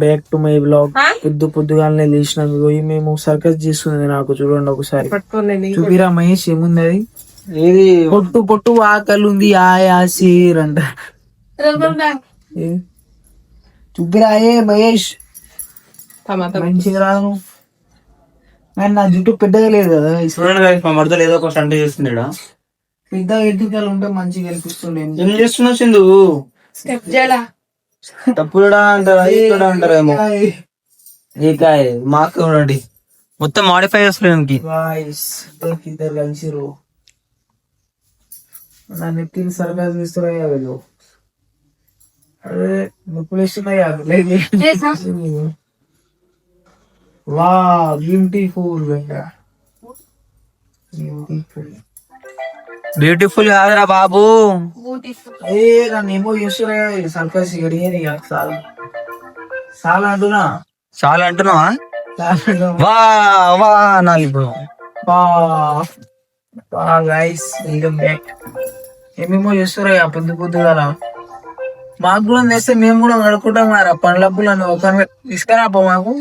Back to my blog. పొద్దుగాలనే లేచినాం. పోయి మేము సర్కస్ చేస్తుంది నాకు చూడండి ఒకసారి. చూపిరా మహేష్ ఏముంది అది? ఏది పొట్టు పొట్టు ఆకలి ఉంది ఆయాసీర్ అంట. చూపిరా ఏ మహేష్ మంచిగా రాను. నా జుట్టు పెద్దగా లేదు కదా. మా మరదలు ఏదో ఒక స్టంట్ చేస్తున్నాడా. పెద్ద ఎడ్డుకాయలు ఉంటే మంచిగా కనిపిస్తుండే. ఏం చేస్తున్నావు సింధు? తప్పుడా అంటారా ఇక్కడ అంటారేమో. ఏకాయ మాకు చూడండి మొత్తం మాడిఫై చేస్తున్నానికి ఇద్దరు కలిసిరు. నా నెత్తిని సర్కస్ తీస్తున్నాయా వీళ్ళు? అదే నొప్పులు వేస్తున్నాయా? వా బ్యూటిఫుల్ బ్యూటిఫుల్ కాదురా బాబు. నన్ను ఏమో చూస్తున్నాయా సర్కస్ ఇక చాలా అంటున్నా. చాలా అంటున్నావా? వా వా అనాలి ఇప్పుడు. Guys welcome back. ఏమేమో చేస్తున్నాయా పొద్దుగా. మాకు కూడా తెస్తే మేము కూడా కడుక్కుంటాం కదా పండ్లప్పులను. ఒక తీసుకురాపో మాకు.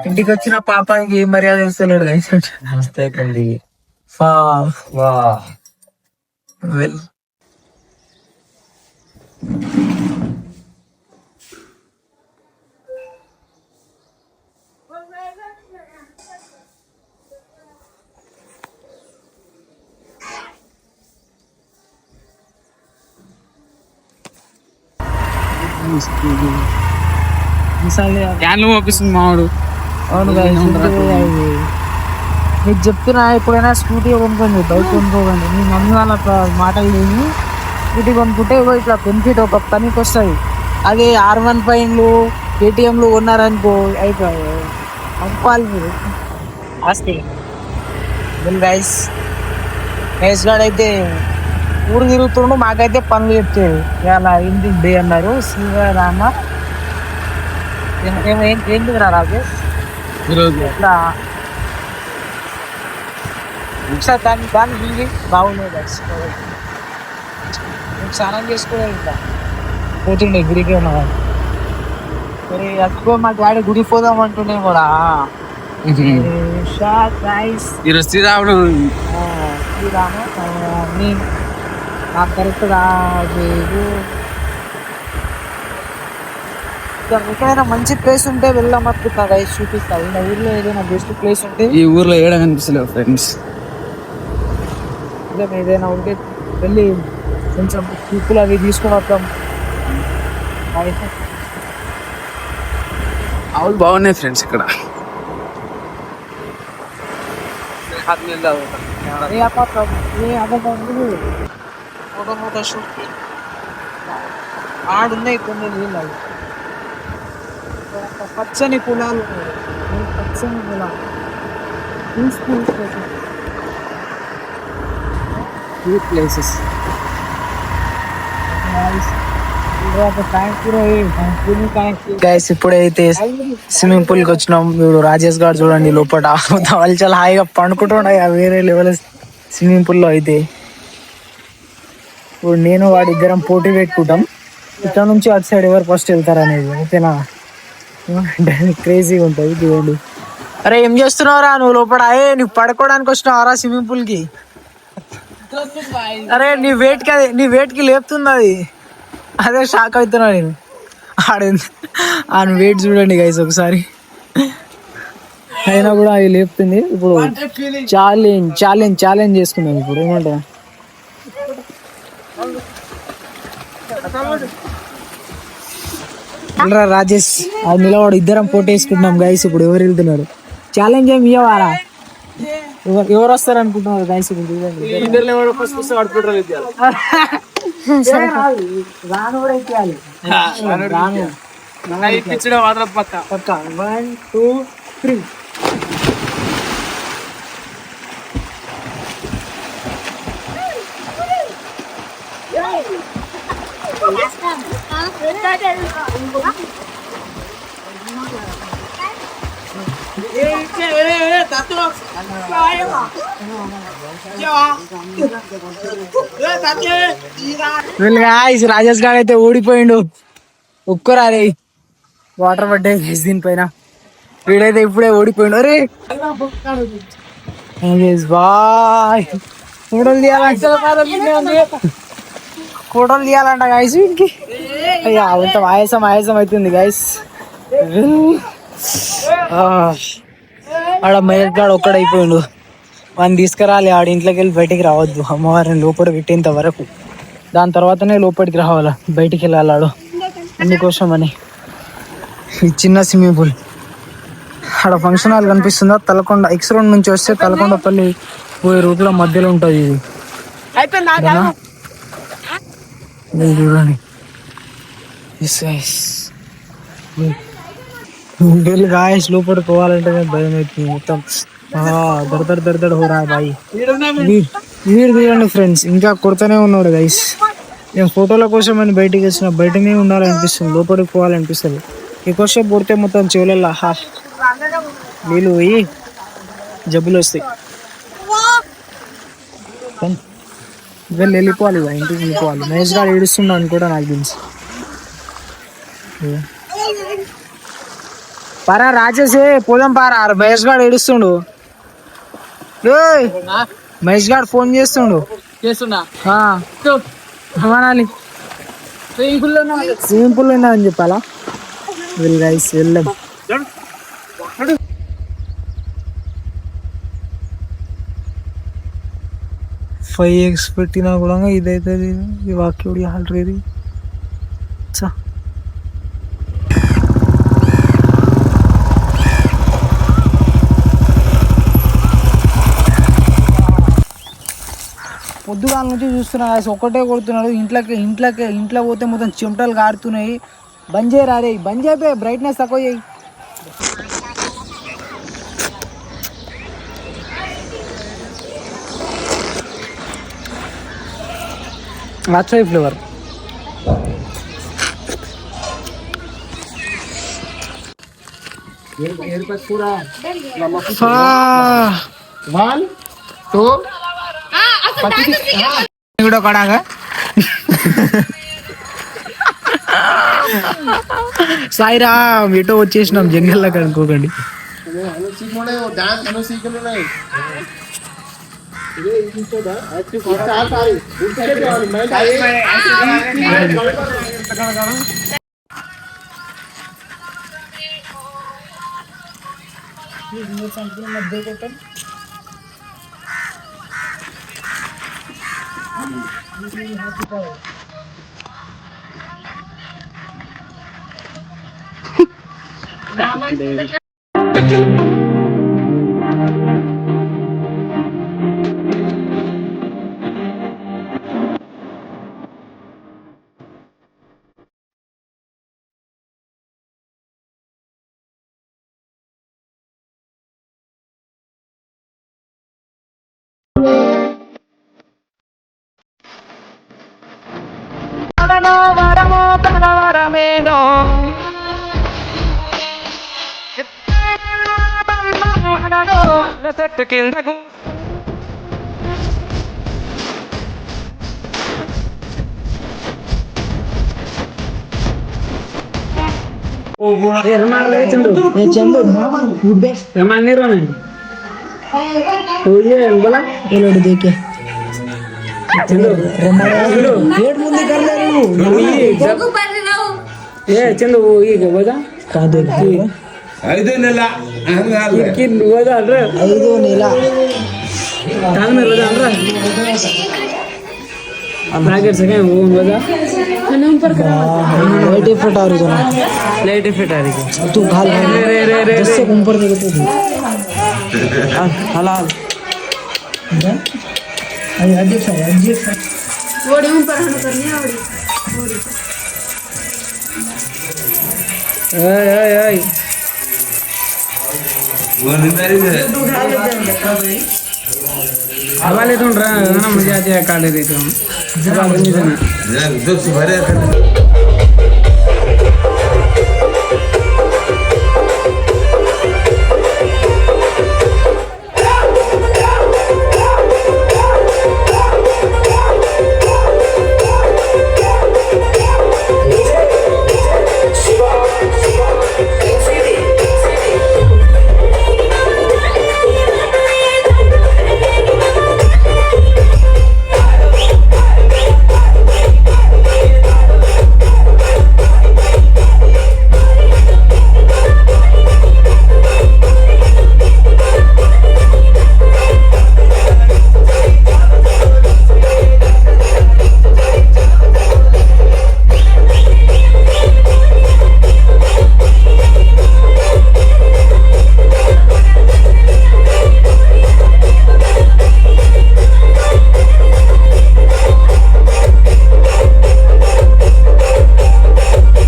ఇంటికి వచ్చిన పాపానికి ఏం మర్యాద ఇస్తలేడు గైస్. నమస్తే పండి. వా వెల్ పంపిస్తుంది మావాడు. అవును మీకు చెప్తున్నా, ఎప్పుడైనా స్కూటీ కొనుక్కోండి, బైక్ కొనుక్కోకండి. మీ మమ్మీ వాళ్ళ మాటలు లేని స్కూటీ కొనుక్కుంటే ఇట్లా బెనిఫిట్ ఒక పనికి వస్తుంది. అదే R15 KTMలు కొన్నారనుకో అయిపోయి పంపాలి మీరు ఆస్తి. గైస్ మహేష్ గారు అయితే ఊరు తిరుగుతుండు, మాకైతే పనులు చెప్తారు. ఇలా ఇంటికి డే అన్నారు. శ్రీరామ ఏంటి రాజు ఇట్లా ఒకసారి దాన్ని దిగి బాగున్నాయి. స్నానం చేసుకోవాలి. ఇంకా పోతుండే గుడికి ఉన్నాను. మరి ఎక్కువ మా డాడీ గుడికి పోదాం అంటుండే కూడా. శ్రీరాముడు నాకు కరెక్ట్ కాదు. ఎక్కడైనా మంచి ప్లేస్ ఉంటే వెళ్దాం అనుకుంటా గైస్, చూపిస్తా. ఈ ఊర్లో ఏదైనా బెస్ట్ ప్లేస్ ఉంటే. ఈ ఊర్లో ఏడా కనిపిస్తలేవు ఫ్రెండ్స్. ఏదైనా ఉంటే వెళ్ళి కొంచెం పీపుల్ అవి తీసుకుని వద్దాం. ఆవులు బాగున్నాయి ఫ్రెండ్స్ ఇక్కడ. ఫోటో షూట్ ఆడున్నాయి కొన్ని నీళ్ళు. పచ్చని పొలాలు, పచ్చని పొలాలు, ప్లేసెస్. గైస్ ఇప్పుడైతే స్విమ్మింగ్ పూల్ కి వచ్చినాం. ఇప్పుడు రాజేష్ గారు చూడండి లోపల వాళ్ళు చాలా హాయిగా పండుకుంటున్నాయి. వేరే లెవెల్ స్విమ్మింగ్ పూల్ లో అయితే. ఇప్పుడు నేను వాడి ఇద్దరం పోటీ పెట్టుకుంటాం, ఇక్కడ నుంచి అటు సైడ్ ఎవరు ఫస్ట్ వెళ్తారు అనేది. ఓకేనా? క్రేజీగా ఉంటుంది చూడండి. అరే ఏం చేస్తున్నావురా నువ్వు లోపల? నువ్వు పడుకోవడానికి వచ్చినావారా స్విమ్మింగ్ పూల్ కి? అరే నీ వెయిట్ కి లేపుతుంది అది. అదే షాక్ అవుతున్నా నేను. ఆయన వెయిట్ చూడండి గైస్ ఒకసారి. అయినా కూడా అది లేపుతుంది. ఇప్పుడు ఛాలెంజ్ చేసుకున్నాం. ఇప్పుడు ఏమంటా రాజేష్ అది నిలవాడు. ఇద్దరం పోటీ వేసుకుంటున్నాం గైస్. ఇప్పుడు ఎవరు వెళ్తున్నారు? ఛాలెంజ్ ఏమి ఇవ్వవారా? ఎవరు వస్తారు అనుకుంటున్నారు గైస్? రాను కూడా ఎక్కాలి. పక్క 1 2 3. రాజేష్ గారు అయితే ఓడిపోయిండు. ఒక్కరారే వాటర్ పడ్డాయి గైస్ దీనిపైన. వీడైతే ఇప్పుడే ఓడిపోయిండు. అరే బాయ్ ఫోటోలు తీయాలంట గైస్ వీడికి. అయ్యా అంత ఆయాసం అవుతుంది గైస్. ఆడ మహేష్ గాడు ఒక్కడైపోయిండు. వాడిని తీసుకురాలి. ఆడ ఇంట్లోకి వెళ్ళి బయటికి రావద్దు అమ్మవారిని లోపల పెట్టేంత వరకు. దాని తర్వాతనే లోపలికి రావాలా, బయటికి వెళ్ళాలి ఆడు. అందుకోసం అని ఈ చిన్న స్విమ్మింగ్ పూల్. ఆడ ఫంక్షన్ హాల్ కనిపిస్తుందా? తలకొండ ఎక్స్ రోడ్ నుంచి వస్తే తలకొండపల్లి పోయే రూట్ లో మధ్యలో ఉంటుంది ఇది. చూడండి గాయస్. లోపలికి పోవాలంటే భయం అవుతుంది మొత్తం. దర్దర్ హోరా బాయ్. వీడు చూడండి ఫ్రెండ్స్, ఇంకా కొడుతూనే ఉన్నాడు గైస్. నేను ఫోటోల కోసం అని బయటికి వచ్చిన, బయటనే ఉండాలనిపిస్తుంది, లోపలికి పోవాలనిపిస్తుంది. ఎక్కువసేపు కొడితే మొత్తం చెవులలో నీళ్ళు పోయి జబ్బులు వస్తాయి. వెళ్ళిపోవాలి, ఇంటికి వెళ్ళిపోవాలి. మహేష్ గారు ఏడుస్తున్నాడు అని కూడా నాకు తెలుసు. పారా రాజేసే పోదాం పారా. మహేష్ గారు ఏడుస్తుండు. మహేష్ గారు ఫోన్ చేస్తుండు. అనాలి స్విమ్మింగ్ పూల్ ఉన్నా అని చెప్పాలా? వెల్ గైస్ వెళ్దాం. 5x పెట్టినా కూడా ఇదైతే ఈ వాక్యోడి ఆల్రెడీ పొద్దుగాల నుంచి చూస్తున్నా ఒక్కటే కొడుతున్నాడు. ఇంట్లో పోతే మొత్తం చెమటలు కారుతున్నాయి. బంద్ చేయరా రే, బంద్ చేయపోయి బ్రైట్నెస్ తక్కువ చేయి. अच्छा फ्लेवर కూడా కడాగా సాయిరా ఎటో వచ్చేసినాం జంగల్లో కనుక్కోకండి. देखे चंदू कादू 5 నెల 5 నెల ब्रैकेट से वो बता ऊपर करा लाइट इफेक्ट आ रही है लाइट इफेक्ट आ रही है तू घाल रे जिससे ऊपर देखो तू हलाल अरे अजीब ओडी ऊपर हम करनी है ओडी वो निंदारी है हवाले तो मजा आती है काटे देते हम